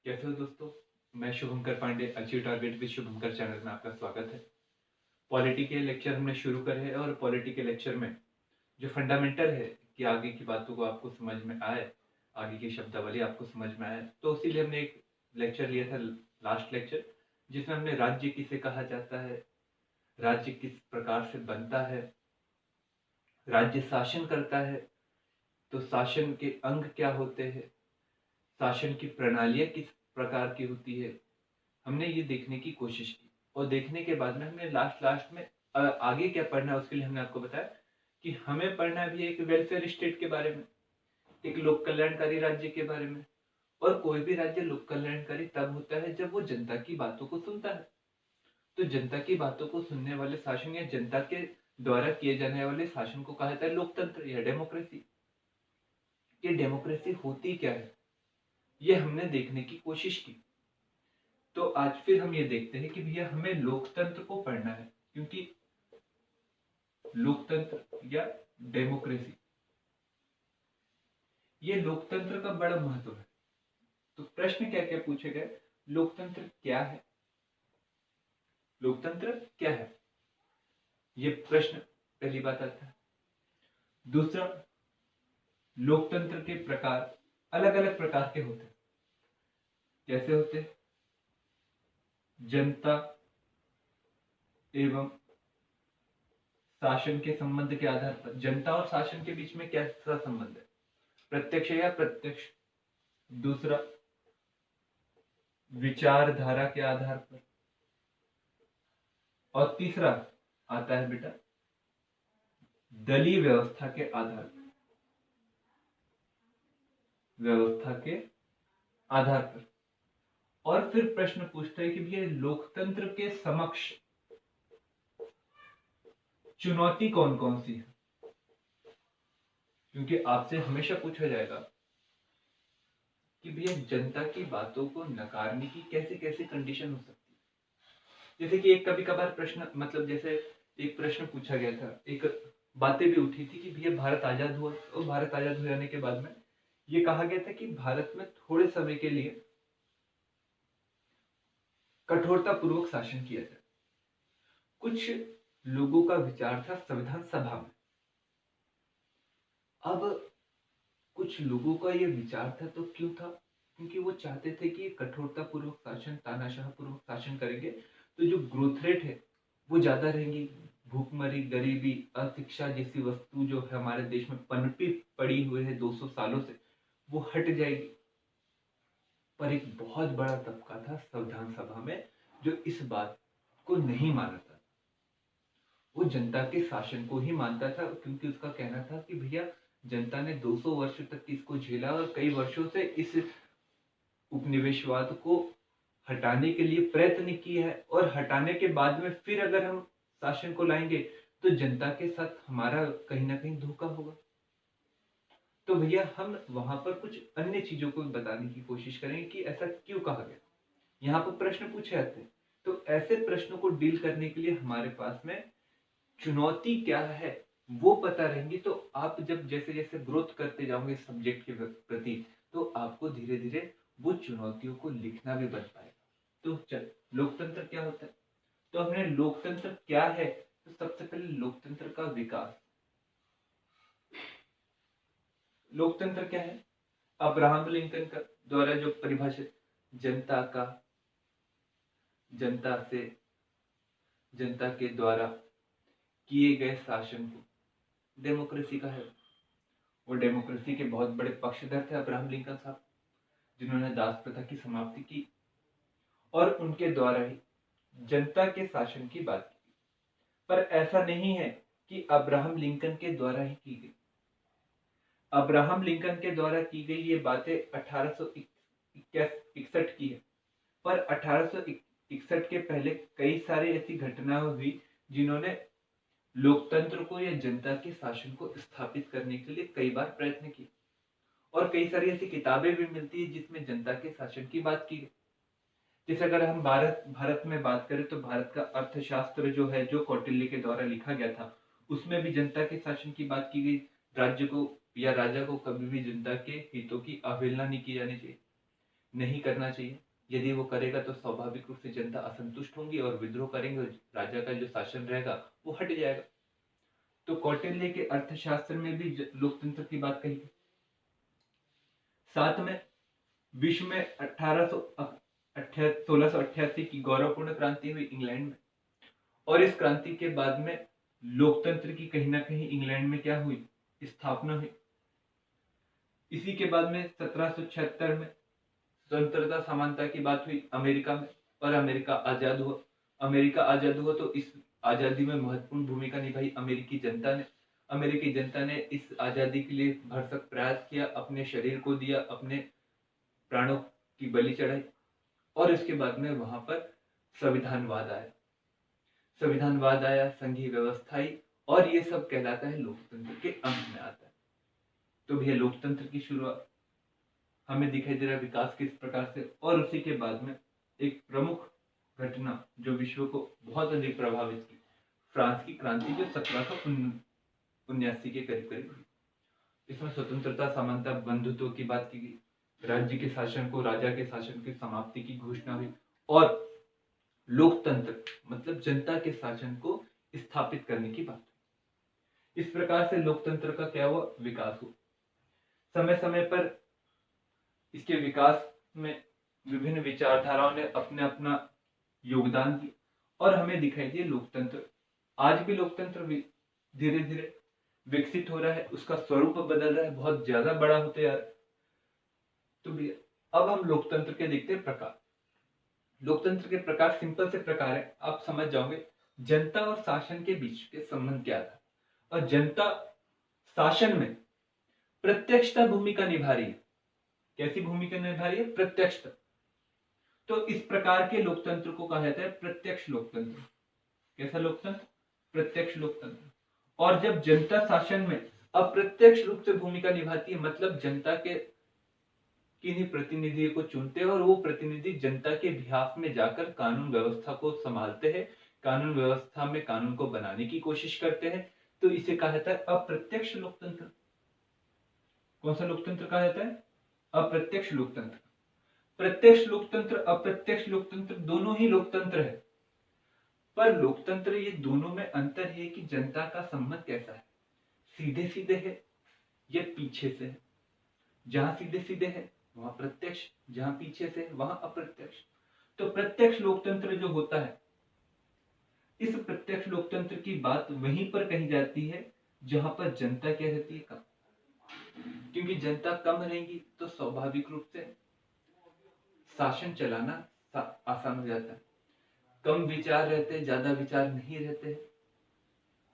कैसे हो दोस्तों। मैं Shubhankar Pandey achieve target with Shubhankar channel में आपका स्वागत है। पॉलिटी के लेक्चर हमने शुरू करे हैं और पॉलिटी के लेक्चर में जो फंडामेंटल है कि आगे की बातों को आपको समझ में आए, आगे की शब्दावली आपको समझ में आए, तो इसीलिए हमने एक लेक्चर लिया था, लास्ट लेक्चर, जिसमें हमने राज्य किसे कहा जाता है, राज्य किस प्रकार से बनता है, राज्य शासन करता है तो शासन के अंग क्या होते हैं, शासन की प्रणालियां किस प्रकार की होती है। हमने ये देखने की कोशिश की और देखने के बाद में हमने लास्ट में आगे क्या पढ़ना है उसके लिए हमने आपको बताया कि हमें पढ़ना भी है एक वेलफेयर स्टेट के बारे में, एक लोक कल्याणकारी राज्य के बारे में। और कोई भी राज्य लोक कल्याणकारी तब होता है जब वो जनता की बातों को सुनता है। तो जनता की बातों को सुनने वाले शासन या जनता के द्वारा किए जाने वाले शासन को कहा जाता है लोकतंत्र या डेमोक्रेसी। ये डेमोक्रेसी होती क्या है ये हमने देखने की कोशिश की। तो आज फिर हम ये देखते हैं कि भैया हमें लोकतंत्र को पढ़ना है, क्योंकि लोकतंत्र या डेमोक्रेसी, ये लोकतंत्र का बड़ा महत्व है। तो प्रश्न क्या क्या पूछे गए, लोकतंत्र क्या है, लोकतंत्र क्या है, ये प्रश्न पहली बात आता है। दूसरा, लोकतंत्र के प्रकार अलग अलग प्रकार के होते हैं। कैसे होते हैं? जनता एवं शासन के संबंध के आधार पर, जनता और शासन के बीच में कैसा संबंध है, प्रत्यक्ष या प्रत्यक्ष। दूसरा, विचारधारा के आधार पर। और तीसरा आता है बेटा दलीय व्यवस्था के आधार पर, व्यवस्था के आधार पर। और फिर प्रश्न पूछता है कि भैया लोकतंत्र के समक्ष चुनौती कौन कौन सी है, क्योंकि आपसे हमेशा पूछा जाएगा कि भैया जनता की बातों को नकारने की कैसे कैसे कंडीशन हो सकती है। जैसे कि एक कभी कभार प्रश्न, मतलब जैसे एक प्रश्न पूछा गया था, एक बातें भी उठी थी कि भैया भारत आजाद हुआ और भारत आजाद हो जाने के बाद में ये कहा गया था कि भारत में थोड़े समय के लिए कठोरता पूर्वक शासन किया जाए। कुछ लोगों का विचार था संविधान सभा में। अब कुछ लोगों का ये विचार था तो क्यों था, क्योंकि वो चाहते थे कि कठोरता पूर्वक शासन, तानाशाह पूर्वक शासन करेंगे तो जो ग्रोथ रेट है वो ज्यादा रहेंगी, भूखमरी, गरीबी, अशिक्षा जैसी वस्तु जो है हमारे देश में पनपी पड़ी हुई है 200 सालों से, वो हट जाएगी। पर एक बहुत बड़ा तबका था संविधान सभा में जो इस बात को नहीं माना था, वो जनता के शासन को ही मानता था, क्योंकि उसका कहना था कि भैया जनता ने 200 वर्ष तक इसको झेला और कई वर्षों से इस उपनिवेशवाद को हटाने के लिए प्रयत्न किया है, और हटाने के बाद में फिर अगर हम शासन को लाएंगे तो जनता के साथ हमारा कहीं ना कहीं धोखा होगा। तो भैया हम वहां पर कुछ अन्य चीजों को बताने की कोशिश करेंगे कि ऐसा क्यों कहा गया, यहाँ पर प्रश्न पूछे जाते हैं। तो ऐसे प्रश्नों को डील करने के लिए हमारे पास में चुनौती क्या है वो पता रहेंगी, तो आप जब जैसे जैसे ग्रोथ करते जाओगे सब्जेक्ट के प्रति, तो आपको धीरे धीरे वो चुनौतियों को लिखना भी बन पाएगा। तो चल, लोकतंत्र क्या होता है, तो हमने लोकतंत्र क्या है, तो सबसे पहले लोकतंत्र का विकास। लोकतंत्र क्या है, अब्राहम लिंकन का द्वारा जो परिभाषित, जनता का, जनता से, जनता के द्वारा किए गए शासन को डेमोक्रेसी का है। वो डेमोक्रेसी के बहुत बड़े पक्षधर थे अब्राहम लिंकन साहब, जिन्होंने दास प्रथा की समाप्ति की और उनके द्वारा ही जनता के शासन की बात की। पर ऐसा नहीं है कि अब्राहम लिंकन के द्वारा ही की गई। अब्राहम लिंकन के द्वारा की गई ये बातें 1861 की है, पर 1861 के पहले कई सारी ऐसी घटनाएं हुई जिन्होंने लोकतंत्र को या जनता के शासन को स्थापित करने के लिए कई बार प्रयत्न किए। और कई सारी ऐसी किताबें भी मिलती है जिसमें जनता के शासन की बात की गई। जैसे अगर हम भारत में बात करें तो भारत का अर्थशास्त्र जो है, जो कौटिल्य के द्वारा लिखा गया था, उसमें भी जनता के शासन की बात की गई। राज्य को या राजा को कभी भी जनता के हितों की अवहेलना नहीं की जानी चाहिए। नहीं करना चाहिए। यदि वो करेगा तो स्वाभाविक रूप से जनता असंतुष्ट होंगी और विद्रोह करेंगे और राजा का जो शासन रहेगा वो हट जाएगा। तो कौटिल्य के अर्थशास्त्र में भी लोकतंत्र की बात कही। साथ में विश्व में 1688 की गौरवपूर्ण क्रांति हुई इंग्लैंड में, और इस क्रांति के बाद में लोकतंत्र की कहीं ना कहीं इंग्लैंड में क्या हुई, स्थापना हुई। इसी के बाद में 1776 में स्वतंत्रता समानता की बात हुई अमेरिका में, और अमेरिका आजाद हुआ। अमेरिका आजाद हुआ तो इस आजादी में महत्वपूर्ण भूमिका निभाई अमेरिकी जनता ने। अमेरिकी जनता ने इस आजादी के लिए भरसक प्रयास किया, अपने शरीर को दिया, अपने प्राणों की बलि चढ़ाई। और इसके बाद में वहां पर संविधानवाद आया, संविधानवाद आया, संघीय व्यवस्था आई, और ये सब कहलाता है लोकतंत्र के अंत में आता है। तो भैया लोकतंत्र की शुरुआत हमें दिखाई दे रहा है विकास किस प्रकार से, और उसी के बाद में एक प्रमुख घटना जो विश्व को बहुत अधिक प्रभावित की, फ्रांस की क्रांति जो 1779 के करीब करीब हुई। इसमें स्वतंत्रता, समानता, बंधुत्व की बात की गई, राज्य के शासन को, राजा के शासन की समाप्ति की घोषणा हुई, और लोकतंत्र मतलब जनता के शासन को स्थापित करने की बात हुई। इस प्रकार से लोकतंत्र का क्या हुआ, विकास हुआ। समय समय पर इसके विकास में विभिन्न विचारधाराओं ने अपने अपना योगदान दिया, और हमें दिखाई दिए लोकतंत्र आज भी लोकतंत्र धीरे धीरे विकसित हो रहा है, उसका स्वरूप बदल रहा है, बहुत ज्यादा बड़ा होते जा रहा है। तो अब हम लोकतंत्र के देखते हैं प्रकार। लोकतंत्र के प्रकार सिंपल से प्रकार है, आप समझ जाओगे। जनता और शासन के बीच के संबंध क्या था, और जनता शासन में प्रत्यक्षता भूमिका निभा रही है। कैसी भूमिका निभा रही है, प्रत्यक्षता। तो इस प्रकार के लोकतंत्र को कहा जाता है प्रत्यक्ष लोकतंत्र। कैसा लोकतंत्र, प्रत्यक्ष लोकतंत्र। और जब जनता शासन में अप्रत्यक्ष रूप से भूमिका निभाती है, मतलब जनता के किन्हीं प्रतिनिधि को चुनते हैं, और वो प्रतिनिधि जनता के बिहाफ में जाकर कानून व्यवस्था को संभालते हैं, कानून व्यवस्था में कानून को बनाने की कोशिश करते हैं, तो इसे कहा जाता है अप्रत्यक्ष लोकतंत्र। कौन सा लोकतंत्र कहा जाता है, अप्रत्यक्ष लोकतंत्र। प्रत्यक्ष लोकतंत्र, अप्रत्यक्ष लोकतंत्र दोनों ही लोकतंत्र है, पर लोकतंत्र ये दोनों में अंतर है कि जनता का संबंध कैसा है, सीधे सीधे है या पीछे से है। जहां सीधे सीधे है वहां प्रत्यक्ष, जहां पीछे से वहां अप्रत्यक्ष। तो प्रत्यक्ष लोकतंत्र जो होता है, इस प्रत्यक्ष लोकतंत्र की बात वहीं पर कही जाती है जहां पर जनता क्या रहती है, कम। क्योंकि जनता कम रहेगी तो स्वाभाविक रूप से शासन चलाना आसान हो जाता है। कम विचार रहते, ज्यादा विचार नहीं रहते,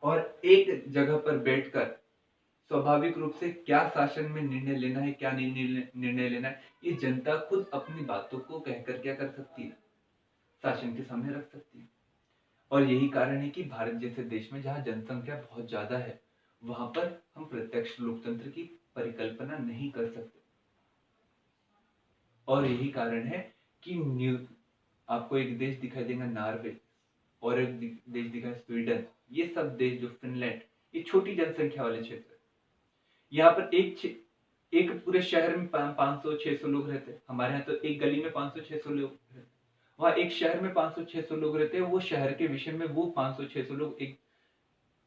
और एक जगह पर बैठकर स्वाभाविक रूप से क्या शासन में निर्णय लेना है, क्या निर्णय लेना है, ये जनता खुद अपनी बातों को कहकर क्या कर सकती है, शासन के सामने रख सकती है। और यही कारण है कि भारत जैसे देश में जहां जनसंख्या बहुत ज्यादा है, वहां पर हम प्रत्यक्ष लोकतंत्र की परिकल्पना नहीं कर सकते। और यही कारण है कि आपको एक देश दिखाई देगा नॉर्वे, और एक देश दिखा स्वीडन, ये सब देश जो फिनलैंड, ये छोटी जनसंख्या वाले क्षेत्र, यहाँ पर एक पूरे शहर में 500-600 लोग रहते हैं। हमारे यहाँ तो एक गली में 500-600 लोग रहते हैं, वहां एक शहर में 500-600 लोग रहते हैं। वो शहर के विषय में वो 500-600 लोग एक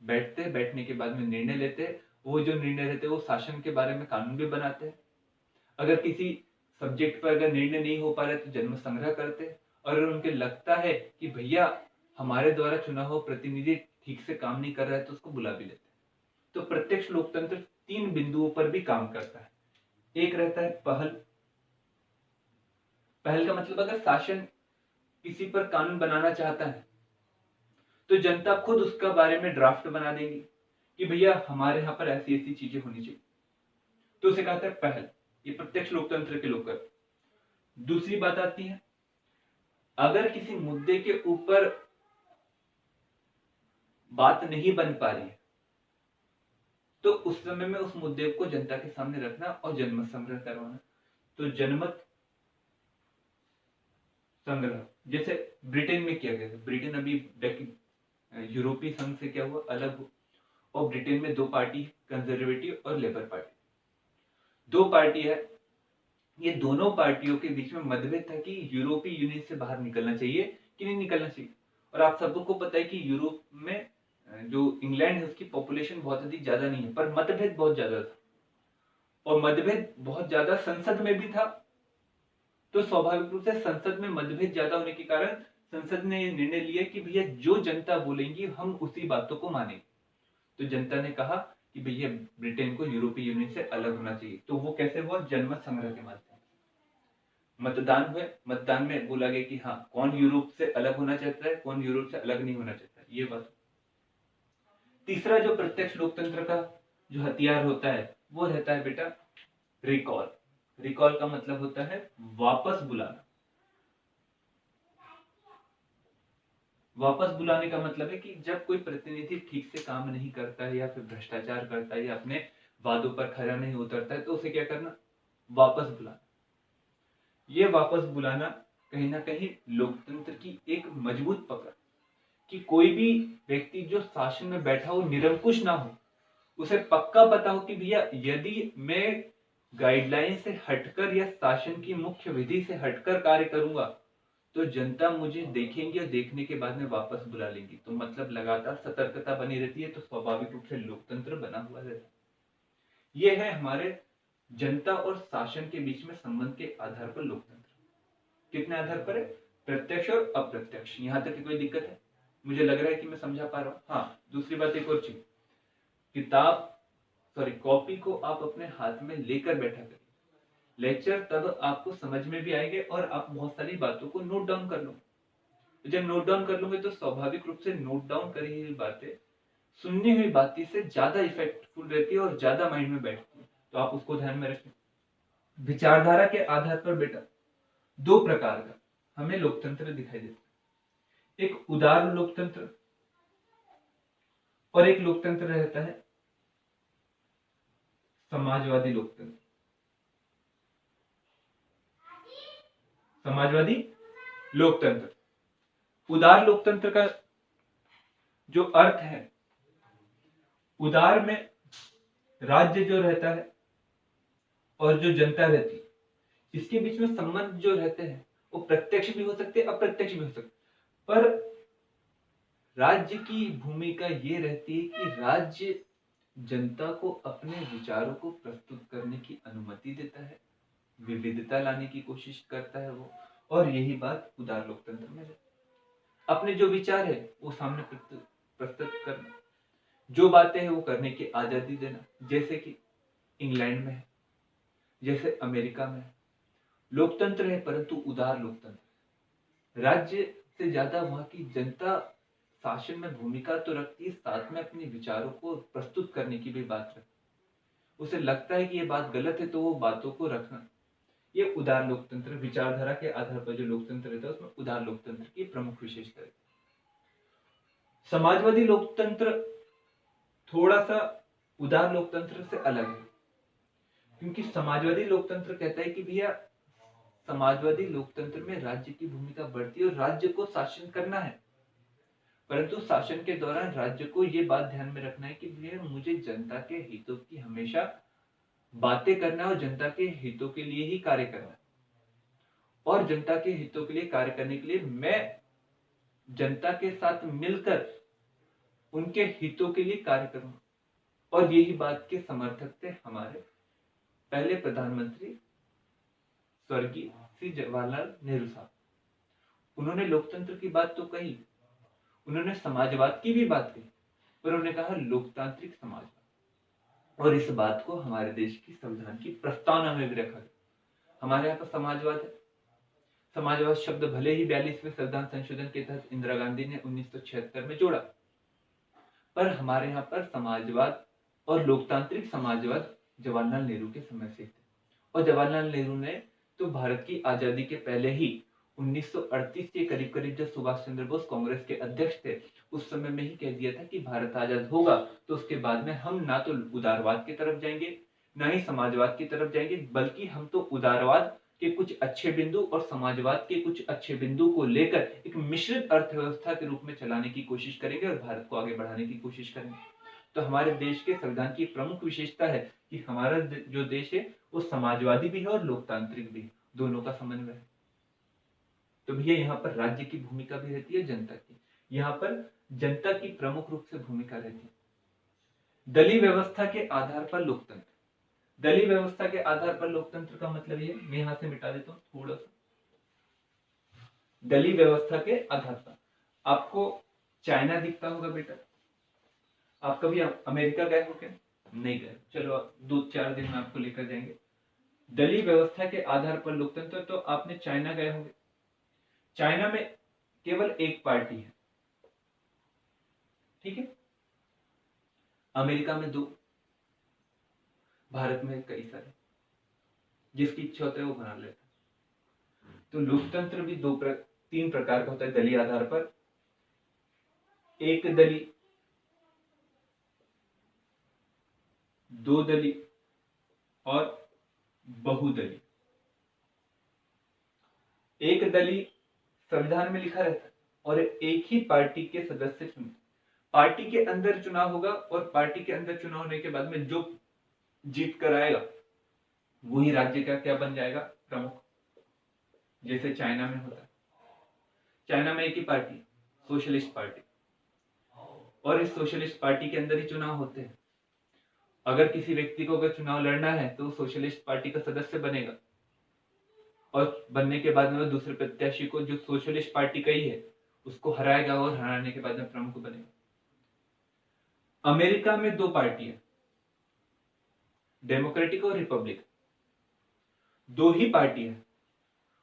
बैठते हैं, बैठने के बाद में निर्णय लेते हैं। वो जो निर्णय रहते हैं वो शासन के बारे में कानून भी बनाते हैं। अगर किसी सब्जेक्ट पर अगर निर्णय नहीं हो पा रहा है तो जन्म संग्रह करते हैं, और अगर उनके लगता है कि भैया हमारे द्वारा चुना हुआ प्रतिनिधि ठीक से काम नहीं कर रहा है तो उसको बुला भी लेते हैं। तो प्रत्यक्ष लोकतंत्र 3 बिंदुओं पर भी काम करता है। एक रहता है पहल। पहल का मतलब अगर शासन किसी पर कानून बनाना चाहता है तो जनता खुद उसका बारे में ड्राफ्ट बना देगी कि भैया हमारे यहाँ पर ऐसी ऐसी चीजें होनी चाहिए, तो उसे कहते हैं पहल। ये प्रत्यक्ष लोकतंत्र के लोग करते। दूसरी बात आती है, अगर किसी मुद्दे के ऊपर बात नहीं बन पा रही है तो उस समय में उस मुद्दे को जनता के सामने रखना और जनमत संग्रह करवाना। तो जनमत संग्रह जैसे ब्रिटेन में किया गया था। ब्रिटेन अभी यूरोपीय संघ से क्या हुआ, अलग हुआ, और ब्रिटेन में 2 पार्टी, कंजर्वेटिव और लेबर पार्टी, 2 पार्टी है। ये दोनों पार्टियों के बीच में मतभेद था कि यूरोपीय यूनियन से बाहर निकलना चाहिए कि नहीं निकलना चाहिए। और आप सबको पता है कि यूरोप में जो इंग्लैंड है उसकी पॉपुलेशन बहुत अधिक ज्यादा नहीं है, पर मतभेद बहुत ज्यादा था, और मतभेद बहुत ज्यादा संसद में भी था। तो स्वाभाविक रूप से संसद में मतभेद ज्यादा होने के कारण संसद ने यह निर्णय लिया कि भैया जो जनता बोलेंगी हम उसी बातों को मानेंगे। तो जनता ने कहा कि भैया ब्रिटेन को यूरोपीय यूनियन से अलग होना चाहिए। तो वो कैसे हुआ? जनमत संग्रह के माध्यम से मतदान हुए। मतदान में बोला गया कि हाँ, कौन यूरोप से अलग होना चाहता है, कौन यूरोप से अलग नहीं होना चाहता है, ये बात। तीसरा जो प्रत्यक्ष लोकतंत्र का जो हथियार होता है वो रहता है बेटा रिकॉल। रिकॉल का मतलब होता है वापस बुलाना। वापस बुलाने का मतलब है कि जब कोई प्रतिनिधि ठीक से काम नहीं करता है या फिर भ्रष्टाचार करता है या अपने वादों पर खरा नहीं उतरता है तो उसे क्या करना? वापस बुलाना। ये वापस बुलाना कहीं ना कहीं लोकतंत्र की एक मजबूत पकड़, कि कोई भी व्यक्ति जो शासन में बैठा हो निरंकुश ना हो, उसे पक्का पता हो कि भैया यदि मैं गाइडलाइन से हटकर या शासन की मुख्य विधि से हटकर कार्य करूंगा तो जनता मुझे देखेंगी और देखने के बाद में वापस बुला लेंगी। तो मतलब लगातार सतर्कता बनी रहती है, तो स्वाभाविक रूप से लोकतंत्र बना हुआ रहता है। यह है हमारे जनता और शासन के बीच में संबंध के आधार पर लोकतंत्र। कितने आधार पर है? प्रत्यक्ष और अप्रत्यक्ष। यहां तक की कोई दिक्कत है? मुझे लग रहा है कि मैं समझा पा रहा हूं। हाँ, दूसरी बात एक और चीज, किताब कॉपी को आप अपने हाथ में लेकर बैठा करिए। लेक्चर तब आपको समझ में भी आएंगे और आप बहुत सारी बातों को नोट डाउन कर लो। जब नोट डाउन कर लोगे तो स्वाभाविक रूप से नोट डाउन करी हुई बातें सुननी हुई बातें से ज्यादा इफेक्टफुल रहती है और ज्यादा माइंड में बैठती है। तो आप उसको ध्यान में रखें। विचारधारा के आधार पर बेटा दो प्रकार का हमें लोकतंत्र दिखाई देता है। एक उदार लोकतंत्र और एक लोकतंत्र रहता है समाजवादी लोकतंत्र। समाजवादी लोकतंत्र। उदार लोकतंत्र का जो अर्थ है, उदार में राज्य जो रहता है और जो जनता रहती है, इसके बीच में संबंध जो रहते हैं वो प्रत्यक्ष भी हो सकते हैं, अप्रत्यक्ष भी हो सकते हैं। पर राज्य की भूमिका ये रहती है कि राज्य जनता को अपने विचारों को प्रस्तुत करने की अनुमति देता है, विविधता लाने की कोशिश करता है वो। और यही बात उदार लोकतंत्र में है। अपने जो विचार है वो सामने प्रस्तुत करना, जो बातें हैं वो करने की आजादी देना, जैसे कि इंग्लैंड में है, जैसे अमेरिका में है। लोकतंत्र है परंतु उदार लोकतंत्र। राज्य से ज्यादा वहां की जनता शासन में भूमिका तो रखती है, साथ में अपने विचारों को प्रस्तुत करने की भी बात रखती है। उसे लगता है कि ये बात गलत है तो वो बातों को रखना, ये उदार लोकतंत्र। विचारधारा के आधार पर जो लोकतंत्र रहता है उसमें उदार लोकतंत्र की प्रमुख विशेषता है। समाजवादी लोकतंत्र थोड़ा सा उदार लोकतंत्र से अलग है, क्योंकि समाजवादी लोकतंत्र कहता है कि भैया समाजवादी लोकतंत्र में राज्य की भूमिका बढ़ती है और राज्य को शासन करना है, परंतु शासन के दौरान राज्य को यह बात ध्यान में रखना है कि भैया मुझे जनता के हितों की हमेशा बातें करना है और जनता के हितों के लिए ही कार्य करना है। और जनता के हितों के लिए कार्य करने के लिए मैं जनता के साथ मिलकर उनके हितों के लिए कार्य करूंगा। और यही बात के समर्थक थे हमारे पहले प्रधानमंत्री स्वर्गीय श्री जवाहरलाल नेहरू साहब। उन्होंने लोकतंत्र की बात तो कही, उन्होंने समाजवाद की भी बात कही, पर उन्होंने कहा लोकतांत्रिक समाजवाद। और इस बात को हमारे देश की संविधान की प्रस्तावना में भी रखा गया। हमारे यहाँ पर समाजवाद है। समाजवाद शब्द भले ही 42वें संविधान संशोधन के तहत इंदिरा गांधी ने 1976 में जोड़ा, पर हमारे यहाँ पर समाजवाद और लोकतांत्रिक समाजवाद जवाहरलाल नेहरू के समय से थे। और जवाहरलाल नेहरू ने तो भारत की आजादी के पहले ही 1938 के करीब करीब जब सुभाष चंद्र बोस कांग्रेस के अध्यक्ष थे उस समय में ही कह दिया था कि भारत आजाद होगा तो उसके बाद में हम ना तो उदारवाद की तरफ जाएंगे ना ही समाजवाद की तरफ जाएंगे, बल्कि हम तो उदारवाद के कुछ अच्छे बिंदु और समाजवाद के कुछ अच्छे बिंदु को लेकर एक मिश्रित अर्थव्यवस्था के रूप में चलाने की कोशिश करेंगे और भारत को आगे बढ़ाने की कोशिश करेंगे। तो हमारे देश के संविधान की प्रमुख विशेषता है कि हमारा जो देश है वो समाजवादी भी है और लोकतांत्रिक भी है, दोनों का समन्वय है। तो भैया यहाँ पर राज्य की भूमिका भी रहती है जनता की, यहाँ पर जनता की प्रमुख रूप से भूमिका रहती है। दलीय व्यवस्था के आधार पर लोकतंत्र, दलीय व्यवस्था के आधार पर लोकतंत्र का मतलब ये, मैं यहां से मिटा देता हूं थोड़ा सा। दलीय व्यवस्था के आधार पर, आपको चाइना दिखता होगा बेटा, आप कभी अमेरिका गए हो क्या? नहीं गए, चलो 2-4 दिन में आपको लेकर जाएंगे। दलीय व्यवस्था के आधार पर लोकतंत्र, तो आपने चाइना गए होंगे, चाइना में केवल एक पार्टी है, ठीक है। अमेरिका में 2, भारत में कई सारे, जिसकी इच्छा होता है वो बना लेता है। तो लोकतंत्र भी 3 प्रकार का होता है दलीय आधार पर, एक दलीय, 2 दलीय और बहुदलीय। एक दलीय संविधान में लिखा रहता है और एक ही पार्टी के सदस्य चुनते, पार्टी के अंदर चुनाव होगा और पार्टी के अंदर चुनाव होने के बाद में जो जीत कर आएगा वही राज्य का क्या बन जाएगा, प्रमुख। जैसे चाइना में होता है, चाइना में एक ही पार्टी, सोशलिस्ट पार्टी, और इस सोशलिस्ट पार्टी के अंदर ही चुनाव होते हैं। अगर किसी व्यक्ति को अगर चुनाव लड़ना है तो सोशलिस्ट पार्टी का सदस्य बनेगा और बनने के बाद में वो दूसरे प्रत्याशी को जो सोशलिस्ट पार्टी का ही है उसको हराएगा और हराने के बाद में प्रमुख बनेगा। अमेरिका में 2 पार्टी है, डेमोक्रेटिक और रिपब्लिक, 2 ही पार्टी है।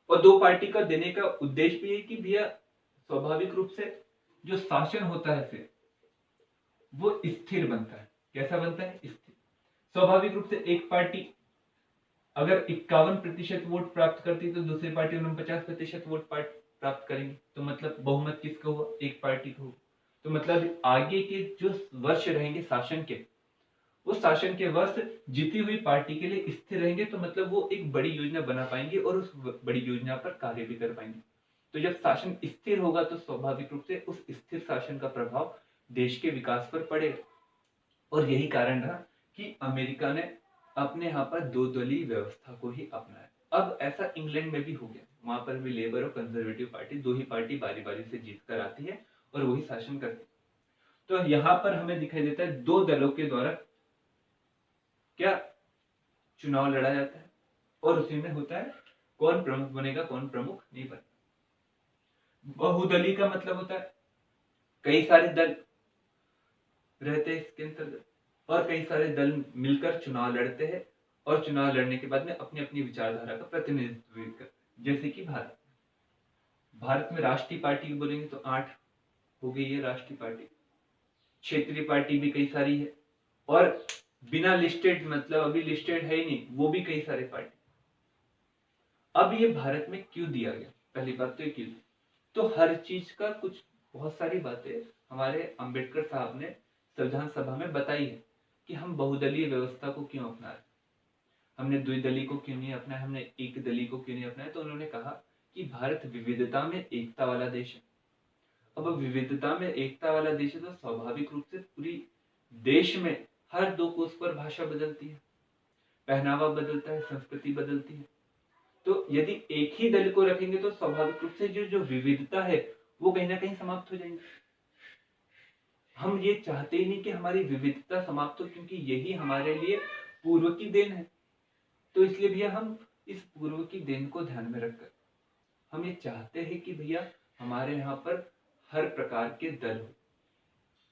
और 2 पार्टी का देने का उद्देश्य भी है कि भैया स्वाभाविक रूप से जो शासन होता है फिर वो स्थिर बनता है। कैसा बनता है? स्थिर। स्वाभाविक रूप से एक पार्टी अगर 51% वोट प्राप्त करती है तो दूसरी पार्टी 49% वोट प्राप्त करेंगी, तो मतलब बहुमत किसका हुआ? एक पार्टी का हुआ। तो मतलब आगे के जो वर्ष रहेंगे शासन के, उस शासन के वर्ष जीती हुई पार्टी के लिए स्थिर रहेंगे, तो मतलब वो एक बड़ी योजना बना पाएंगे और उस बड़ी योजना पर कार्य भी कर पाएंगे। तो जब शासन स्थिर होगा तो स्वाभाविक रूप से उस स्थिर शासन का प्रभाव देश के विकास पर पड़ेगा। और यही कारण रहा कि अमेरिका ने अपने यहाँ पर 2 दलीय व्यवस्था को ही अपनाया। अब ऐसा इंग्लैंड में भी हो गया, वहां पर भी लेबर और कंजर्वेटिव पार्टी, 2 ही पार्टी बारी बारी से जीत कर आती है और वही शासन करती है। तो यहाँ पर हमें दिखाई देता है 2 दलों के द्वारा क्या चुनाव लड़ा जाता है और उसी में होता है कौन प्रमुख बनेगा, कौन प्रमुख नहीं बनेगा। बहुदलीय का मतलब होता है कई सारे दल रहते हैं इसके अंतर्गत और कई सारे दल मिलकर चुनाव लड़ते हैं और चुनाव लड़ने के बाद में अपनी अपनी विचारधारा का प्रतिनिधित्व करते हैं। जैसे कि भारत में राष्ट्रीय पार्टी बोलेंगे तो 8 हो गई है राष्ट्रीय पार्टी, क्षेत्रीय पार्टी भी कई सारी है और बिना लिस्टेड, मतलब अभी लिस्टेड है ही नहीं, वो भी कई सारे पार्टी। अब ये भारत में क्यों दिया गया? पहली बात तो ये क्यों, तो हर चीज का कुछ बहुत सारी बातें हमारे अंबेडकर साहब ने संविधान सभा में बताई है कि हम बहुदलीय व्यवस्था को क्यों अपना रहे, हमने द्विदलीय को क्यों नहीं अपनाया, हमने एक दलीय को क्यों नहीं अपनाया। तो उन्होंने कहा कि भारत विविधता में एकता वाला देश है। अब विविधता में एकता वाला देश है तो स्वाभाविक रूप से पूरी देश में हर 2 कोस पर भाषा बदलती है, पहनावा बदलता है, संस्कृति बदलती है। तो यदि एक ही दल को रखेंगे तो स्वाभाविक रूप से जो जो विविधता है वो कहीं ना कहीं समाप्त हो जाएंगी। हम ये चाहते ही नहीं कि हमारी विविधता समाप्त हो, क्योंकि यही हमारे लिए पूर्व की देन है। तो इसलिए भैया हम इस पूर्व की देन को ध्यान में रखकर हम ये चाहते हैं कि भैया हमारे यहाँ पर हर प्रकार के दल हो।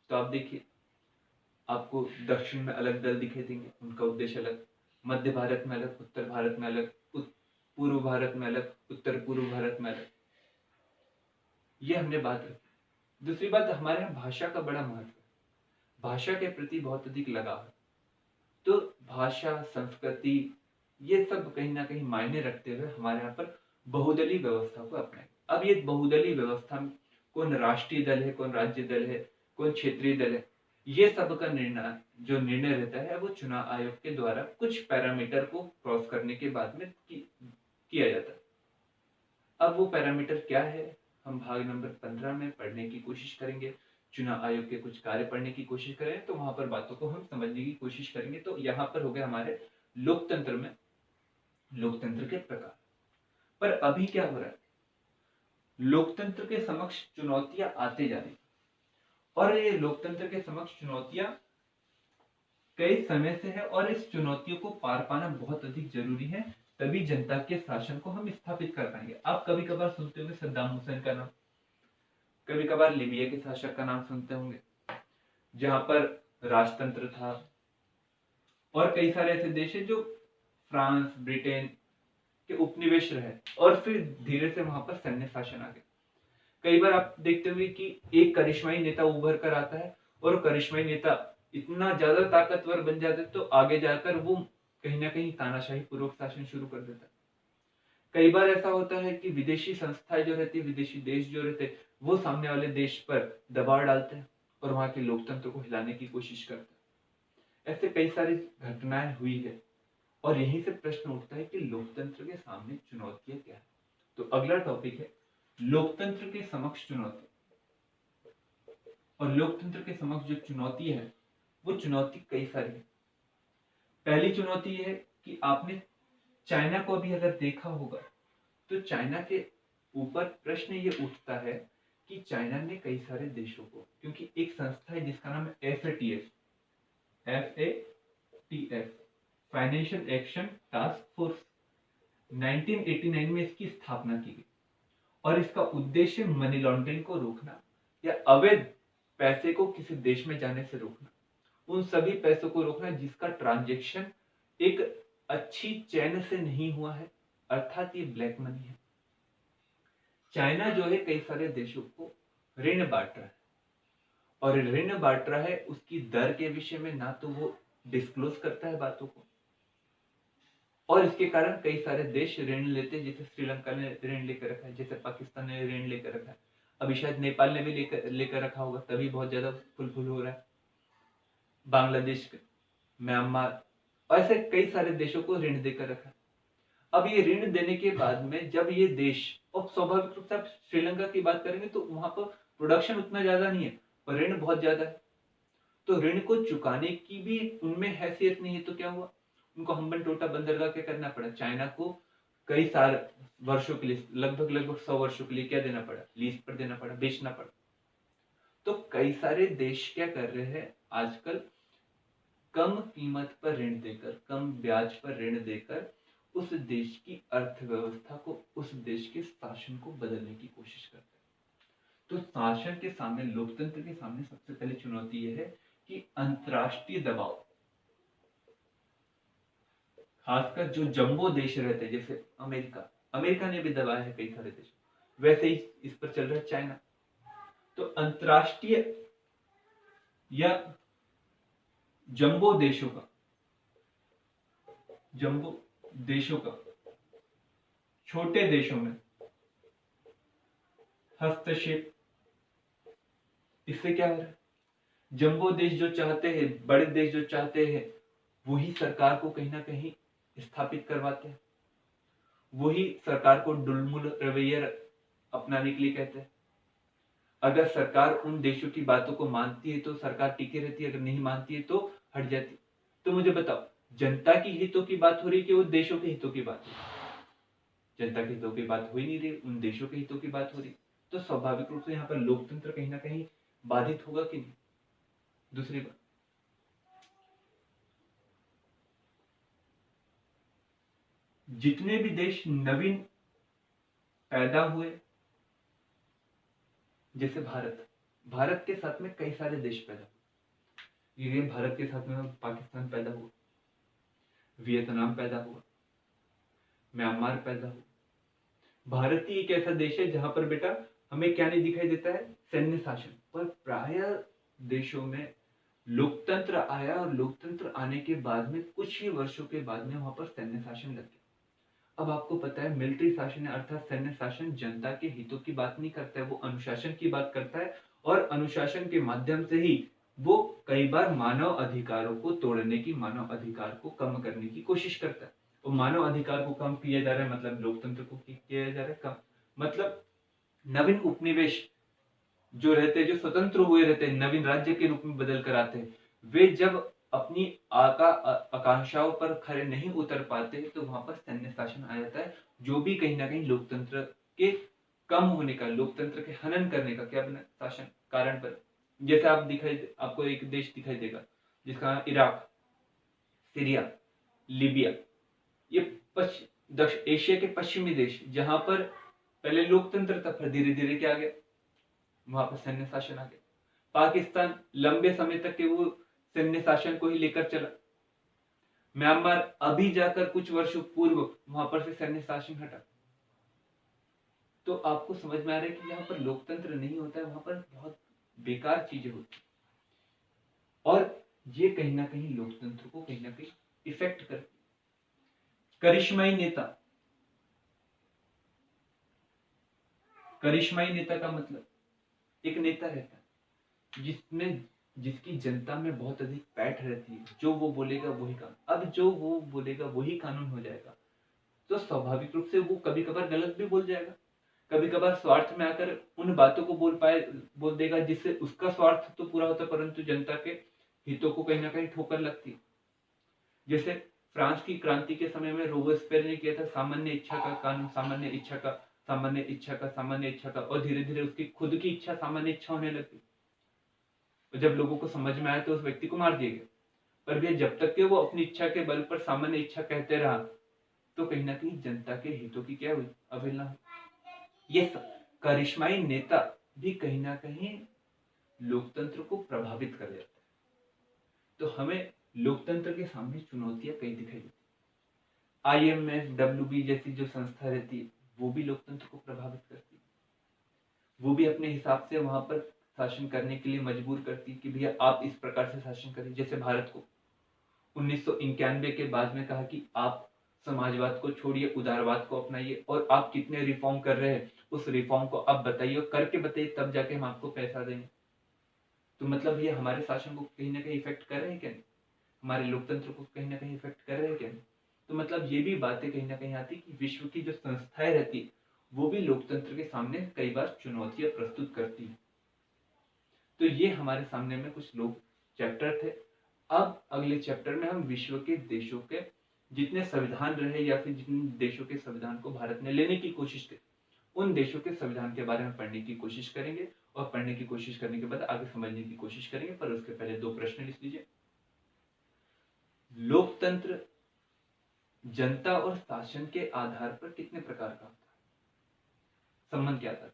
तो आप देखिए, आपको दक्षिण में अलग दल दिखे देंगे, उनका उद्देश्य अलग, मध्य भारत में अलग, उत्तर भारत में अलग, पूर्व भारत में अलग, उत्तर पूर्व भारत में अलग। ये हमने बात रखी। दूसरी बात, हमारे यहाँ भाषा का बड़ा महत्व है, भाषा के प्रति बहुत अधिक लगाव है। तो भाषा, संस्कृति, ये सब कहीं ना कहीं मायने रखते हुए हमारे यहाँ पर बहुदलीय व्यवस्था को अपनाए। अब ये बहुदलीय व्यवस्था में कौन राष्ट्रीय दल है, कौन राज्य दल है, कौन क्षेत्रीय दल है, ये सब का निर्णय रहता है वो चुनाव आयोग के द्वारा कुछ पैरामीटर को क्रॉस करने के बाद में किया जाता है। अब वो पैरामीटर क्या है, हम भाग नंबर 15 में पढ़ने की कोशिश करेंगे। चुनाव आयोग के कुछ कार्य पढ़ने की कोशिश करें तो वहां पर बातों को हम समझने की कोशिश करेंगे। तो यहाँ पर हो गए हमारे लोकतंत्र में लोकतंत्र के प्रकार। पर अभी क्या हो रहा है, लोकतंत्र के समक्ष चुनौतियां आते जा रही, और ये लोकतंत्र के समक्ष चुनौतियां कई समय से है, और इस चुनौतियों को पार पाना बहुत अधिक जरूरी है, तभी जनता के शासन को हम स्थापित कर पाएंगे। आप कभी कभार सुनते होंगे सद्दाम हुसैन का नाम, कभी कभार लीबिया के शासक का नाम सुनते होंगे, जहां पर राजतंत्र था। और कई सारे ऐसे देश है जो फ्रांस, ब्रिटेन के उपनिवेश रहे, और फिर धीरे से वहां पर सैन्य शासन आ गया। कई बार आप देखते हुए कि एक करिश्माई नेता उभर कर आता है, और करिश्माई नेता इतना ज्यादा ताकतवर बन जाता है तो आगे जाकर वो कहीं ना कहीं तानाशाही पूर्वक शासन शुरू कर देता है। कई बार ऐसा होता है कि विदेशी संस्थाएं जो रहती है, विदेशी देश जो रहते हैं, वो सामने वाले देश पर दबाव डालते हैं और वहां के लोकतंत्र को हिलाने की कोशिश करते हैं। ऐसे कई सारी घटनाएं हुई है, और यहीं से प्रश्न उठता है कि लोकतंत्र के सामने चुनौतियां क्या है। तो अगला टॉपिक है लोकतंत्र के समक्ष चुनौती। और लोकतंत्र के समक्ष जो चुनौती है, वो चुनौती कई सारी है। पहली चुनौती है कि आपने चाइना को भी अगर देखा होगा तो चाइना के ऊपर प्रश्न ये उठता है कि चाइना ने कई सारे देशों को, क्योंकि एक संस्था है जिसका नाम है FATF, financial action task force, 1989 में इसकी स्थापना की गई, और इसका उद्देश्य मनी लॉन्ड्रिंग को रोकना या अवैध पैसे को किसी देश में जाने से रोकना, उन सभी पैसों को रोकना जिसका ट्रांजैक्शन एक अच्छी चैन से नहीं हुआ है, अर्थात ये ब्लैक मनी है। चाइना जो है कई सारे देशों को ऋण बांट रहा है, और ऋण बांट रहा है उसकी दर के विषय में ना तो वो डिस्क्लोज करता है बातों को, और इसके कारण कई सारे देश ऋण लेते हैं, जैसे श्रीलंका ने ऋण लेकर रखा है, जैसे पाकिस्तान ने ऋण लेकर रखा है, अभी शायद नेपाल ने भी लेकर रखा होगा, तभी बहुत ज्यादा फुलफुल हो रहा है। बांग्लादेश, म्यांमार, ऐसे कई सारे देशों को ऋण देकर रखा है। अब ये ऋण देने के बाद में जब ये देश, और स्वाभाविक रूप से आप श्रीलंका की बात करेंगे तो वहां पर प्रोडक्शन उतना ज्यादा नहीं है, पर ऋण बहुत ज्यादा है, तो ऋण को चुकाने की भी उनमें हैसियत नहीं है, तो क्या हुआ, उनको हम्बन टोटा बंदरगाह क्या करना पड़ा, चाइना को कई सारे वर्षों के लिए, लगभग 100 वर्षों के लिए क्या देना पड़ा, लीज पर देना पड़ा, बेचना पड़ा। तो कई सारे देश क्या कर रहे हैं आजकल, कम कीमत पर ऋण देकर, कम ब्याज पर ऋण देकर उस देश की अर्थव्यवस्था को, उस देश के शासन को बदलने की कोशिश करते हैं। तो शासन के सामने, लोकतंत्र के सामने सबसे पहली चुनौती यह है कि अंतरराष्ट्रीय दबाव, खासकर जो जंबो देश रहते हैं, जैसे अमेरिका ने भी दबाया है कई सारे देश, वैसे ही इस पर चल रहा है चाइना। तो अंतरराष्ट्रीय या जंबो देशों का छोटे देशों में हस्तक्षेप, इससे क्या हो रहा है, जंबो देश जो चाहते हैं, बड़े देश जो चाहते हैं, वही सरकार को कहीं ना कहीं स्थापित करवाते हैं, वही सरकार को डुलमुल रवैया अपनाने के लिए कहते हैं। अगर सरकार उन देशों की बातों को मानती है तो सरकार टिके रहती है, अगर नहीं मानती है तो हट जाती है। तो मुझे बताओ, जनता की हितों की बात हो रही है कि वो देशों के हितों की बात हो रही है? जनता के हितों की बात हो ही नहीं रही, उन देशों के हितों की बात हो रही। तो स्वाभाविक रूप से यहाँ पर लोकतंत्र कहीं ना कहीं बाधित होगा कि नहीं। दूसरी बात, जितने भी देश नवीन पैदा हुए, जैसे भारत के साथ में कई सारे देश पैदा हुए, ये भारत के साथ में पाकिस्तान पैदा हुआ, वियतनाम पैदा हुआ, म्यांमार पैदा हुआ। भारत ही एक ऐसा देश है जहां पर बेटा हमें क्या नहीं दिखाई देता है, सैन्य शासन, पर प्राय देशों में लोकतंत्र आया, और लोकतंत्र आने के बाद में कुछ ही वर्षों के बाद में वहां पर सैन्य शासन लग गया। अब आपको पता है मिलिट्री शासन अर्थात सैन्य शासन जनता के हितों की बात नहीं करता है, वो अनुशासन की बात करता है, और अनुशासन के माध्यम से ही वो कई बार मानव अधिकारों को तोड़ने की, मानव अधिकार को कम करने की कोशिश करता है। और मानव अधिकार को कम किया जा रहा है मतलब लोकतंत्र को किया जा रहा है कम, मतलब नवीन उपनिवेश जो रहते, जो स्वतंत्र हुए रहते हैं, नवीन राज्य के रूप में बदल कर आते हैं, वे जब अपनी आकांक्षाओं पर खरे नहीं उतर पाते तो वहां पर सैन्य शासन आ जाता है, जो भी कहीं ना कहीं लोकतंत्र के कम होने का, लोकतंत्र के हनन करने का क्या बना, शासन कारण बना। जैसे आपको एक देश दिखाई देगा जिसका नाम इराक, सीरिया, लीबिया, ये एशिया के पश्चिमी देश, जहां पर पहले लोकतंत्र था, फिर धीरे धीरे क्या आ गया, वहां पर सैन्य शासन आ गया। पाकिस्तान लंबे समय तक के वो सैन्य शासन को ही लेकर चला। म्यांमार अभी जाकर कुछ वर्षों पूर्व वहां पर से सैन्य शासन हटा। तो आपको समझ में आ रहा है कि जहां पर लोकतंत्र नहीं होता है वहां पर बहुत बेकार चीजें होती है, और ये कहीं ना कहीं लोकतंत्र को कहीं ना कहीं इफेक्ट करती है। करिश्माई नेता, करिश्माई नेता का मतलब एक नेता रहता है जिसमें जिसकी जनता में बहुत अधिक पैठ रहती है, जो वो बोलेगा वही कानून, अब जो वो बोलेगा वही कानून हो जाएगा, तो स्वाभाविक रूप से वो कभी कभार गलत भी बोल जाएगा, कभी कभार स्वार्थ में आकर उन बातों को बोल देगा जिससे उसका स्वार्थ तो पूरा होता है परंतु जनता के हितों को कहीं ना कहीं ठोकर लगती है। जैसे फ्रांस की क्रांति के समय में रोबेस्पियर ने किया था सामान्य इच्छा का कानून, सामान्य इच्छा का, सामान्य इच्छा का, सामान्य इच्छा का, और धीरे धीरे उसकी खुद की इच्छा सामान्य इच्छा होने लगी। और जब लोगों को समझ में आया तो उस व्यक्ति को मार दिया गया। पर भी जब तक के वो अपनी इच्छा के बल पर सामान्य इच्छा कहते रहा तो कहीं ना कहीं जनता के हितों की क्या हुई, अवहेलना हुई। ये करिश्माई नेता भी कहीं ना कहीं लोकतंत्र को प्रभावित कर जाता है। तो हमें लोकतंत्र के सामने चुनौतियां कई दिखाई देती है। IMF, WB जैसी जो संस्था रहती है वो भी लोकतंत्र को प्रभावित करती है, वो भी अपने हिसाब से वहां पर शासन करने के लिए मजबूर करती है कि भैया आप इस प्रकार से शासन करिए। जैसे भारत को 1991 के बाद में कहा कि आप समाजवाद को छोड़िए, उदारवाद को अपनाइए, और आप कितने रिफॉर्म कर रहे हैं उस रिफॉर्म को आप बताइए और करके बताइए, तब जाके हम आपको पैसा देंगे। तो मतलब ये हमारे शासन को कहीं ना कहीं इफेक्ट कर रहे हैं क्या नहीं, हमारे लोकतंत्र को कहीं ना कहीं इफेक्ट कर रहे हैं क्या नहीं। तो मतलब ये भी बातें कहीं ना कहीं आती कि विश्व की जो संस्थाएं रहती है वो भी लोकतंत्र के सामने कई बार चुनौतियां प्रस्तुत करती है। तो ये हमारे सामने में कुछ लोग चैप्टर थे। अब अगले चैप्टर में हम विश्व के देशों के जितने संविधान रहे या फिर जिन देशों के संविधान को भारत ने लेने की कोशिश की, उन देशों के संविधान के बारे में पढ़ने की कोशिश करेंगे, और पढ़ने की कोशिश करने के बाद आगे समझने की कोशिश करेंगे। पर उसके पहले दो प्रश्न लिख लीजिए। लोकतंत्र जनता और शासन के आधार पर कितने प्रकार का होता है, संबंध क्या था।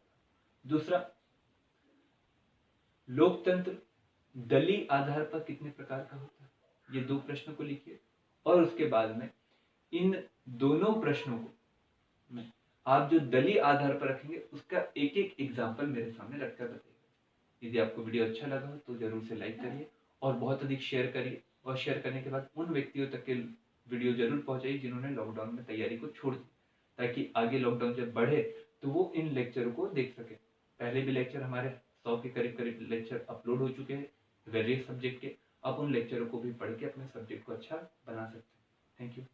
दूसरा, लोकतंत्र दलीय आधार पर कितने प्रकार का होता है। ये दो प्रश्नों को लिखिए, और उसके बाद में इन दोनों प्रश्नों को आप जो दलीय आधार पर रखेंगे उसका एक एक एग्जाम्पल मेरे सामने रखकर बताइए। यदि आपको वीडियो अच्छा लगा हो तो जरूर से लाइक करिए और बहुत अधिक शेयर करिए, और शेयर करने के बाद उन व्यक्तियों तक के वीडियो जरूर पहुंचाइए जिन्होंने लॉकडाउन में तैयारी को छोड़ दी, ताकि आगे लॉकडाउन जब बढ़े तो वो इन लेक्चरों को देख सके। पहले भी लेक्चर हमारे 100 के करीब करीब लेक्चर अपलोड हो चुके हैं वेरियस सब्जेक्ट के। आप उन लेक्चरों को भी पढ़ के अपने सब्जेक्ट को अच्छा बना सकते हैं। Thank you.